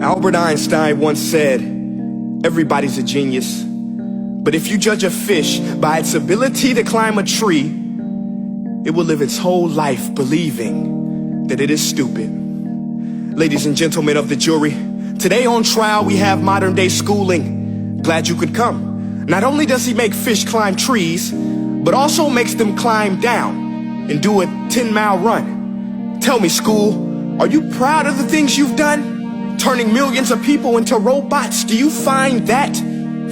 Albert Einstein once said, everybody's a genius, but if you judge a fish by its ability to climb a tree, it will live its whole life believing that it is stupid. Ladies and gentlemen of the jury, today on trial we have modern day schooling. Glad you could come. Not only does he make fish climb trees, but also makes them climb down and do a 10-mile run. Tell me, school, are you proud of the things you've done? Turning millions of people into robots, do you find that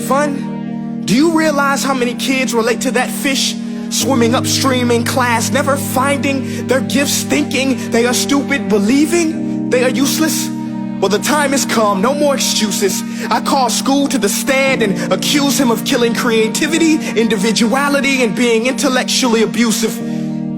fun? Do you realize how many kids relate to that fish? Swimming upstream in class, never finding their gifts, thinking they are stupid, believing they are useless? Well, the time has come, no more excuses. I call school to the stand and accuse him of killing creativity, individuality, and being intellectually abusive.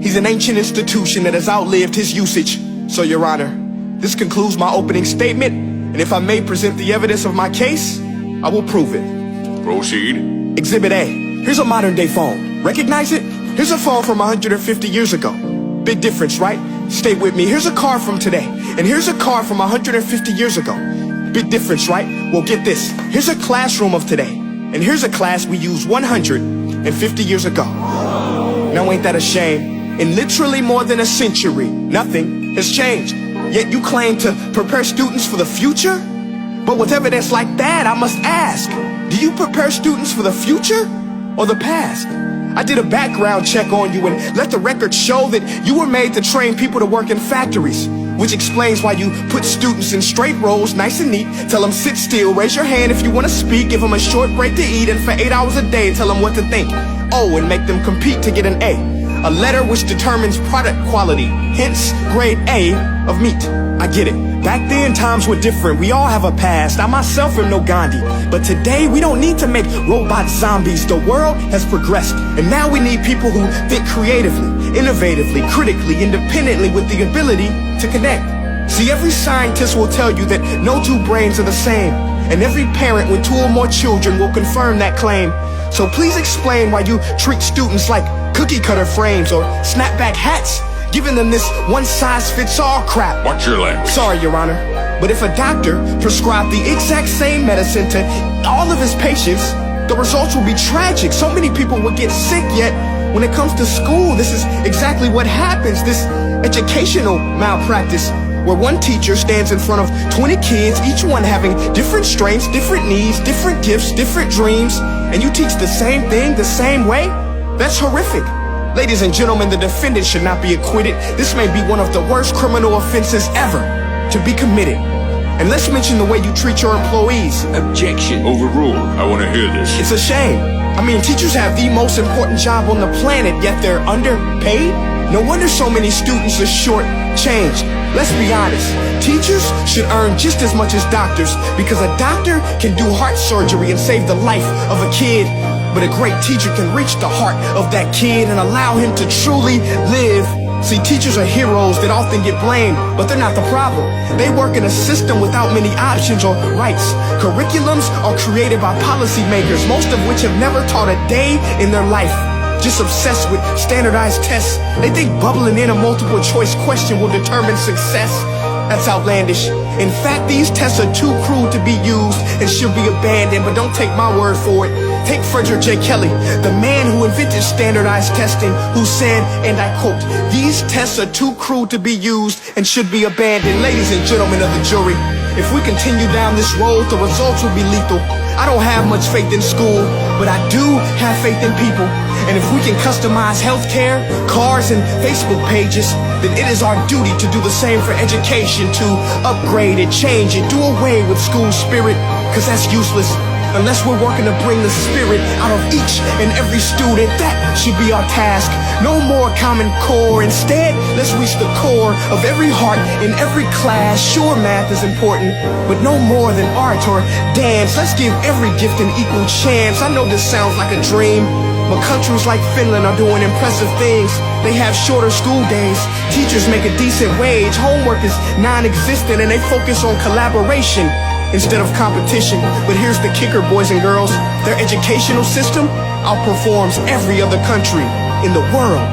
He's an ancient institution that has outlived his usage. So, Your Honor, this concludes my opening statement, and if I may present the evidence of my case, I will prove it. Proceed. Exhibit A. Here's a modern day phone. Recognize it? Here's a phone from 150 years ago. Big difference, right? Stay with me. Here's a car from today, and here's a car from 150 years ago. Big difference, right? Well, get this. Here's a classroom of today, and here's a class we used 150 years ago. Now ain't that a shame? In literally more than a century, nothing has changed. Yet you claim to prepare students for the future? But with evidence like that, I must ask, do you prepare students for the future or the past? I did a background check on you and let the record show that you were made to train people to work in factories, which explains why you put students in straight rows, nice and neat, tell them sit still, raise your hand if you want to speak, give them a short break to eat, and for 8 hours a day tell them what to think. Oh, and make them compete to get an A letter which determines product quality, hence grade A of meat. I get it. Back then, times were different. We all have a past. I myself am no Gandhi. But today, we don't need to make robot zombies. The world has progressed. And now we need people who think creatively, innovatively, critically, independently, with the ability to connect. See, every scientist will tell you that no two brains are the same. And every parent with 2 or more children will confirm that claim. So please explain why you treat students like cookie cutter frames or snapback hats, giving them this one-size-fits-all crap. Watch your language. Sorry, Your Honor, but if a doctor prescribed the exact same medicine to all of his patients, the results will be tragic. So many people will get sick, yet when it comes to school, this is exactly what happens. This educational malpractice, where one teacher stands in front of 20 kids, each one having different strengths, different needs, different gifts, different dreams, and you teach the same thing the same way? That's horrific. Ladies and gentlemen, the defendant should not be acquitted. This may be one of the worst criminal offenses ever to be committed. And let's mention the way you treat your employees. Objection. Overruled. I want to hear this. It's a shame. I mean, teachers have the most important job on the planet, yet they're underpaid? No wonder so many students are short-changed. Let's be honest, teachers should earn just as much as doctors, because a doctor can do heart surgery and save the life of a kid, but a great teacher can reach the heart of that kid and allow him to truly live. See, teachers are heroes that often get blamed, but they're not the problem. They work in a system without many options or rights. Curriculums are created by policymakers, most of which have never taught a day in their life. Just obsessed with standardized tests. They think bubbling in a multiple choice question will determine success. That's outlandish. In fact, these tests are too cruel to be used and should be abandoned, but don't take my word for it. Take Frederick J. Kelly, the man who invented standardized testing, who said, and I quote, "These tests are too cruel to be used and should be abandoned." Ladies and gentlemen of the jury, if we continue down this road, the results will be lethal. I don't have much faith in school, but I do have faith in people. And if we can customize healthcare, cars, and Facebook pages, then it is our duty to do the same for education, to upgrade it, change it, do away with school spirit, because that's useless. Unless we're working to bring the spirit out of each and every student, that should be our task. No more Common Core. Instead, let's reach the core of every heart in every class. Sure, math is important, but no more than art or dance. Let's give every gift an equal chance. I know this sounds like a dream, but countries like Finland are doing impressive things. They have shorter school days. Teachers make a decent wage. Homework is non-existent, and they focus on collaboration instead of competition. But here's the kicker, boys and girls. Their educational system outperforms every other country in the world.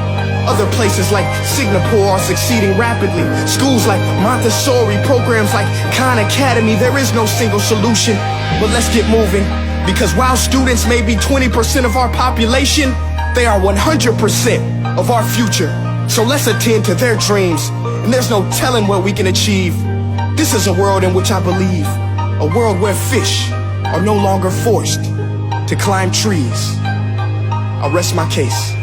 Other places like Singapore are succeeding rapidly. Schools like Montessori, programs like Khan Academy. There is no single solution, but let's get moving. Because while students may be 20% of our population, they are 100% of our future. So let's attend to their dreams, and there's no telling what we can achieve. This is a world in which I believe, a world where fish are no longer forced to climb trees. I'll rest my case.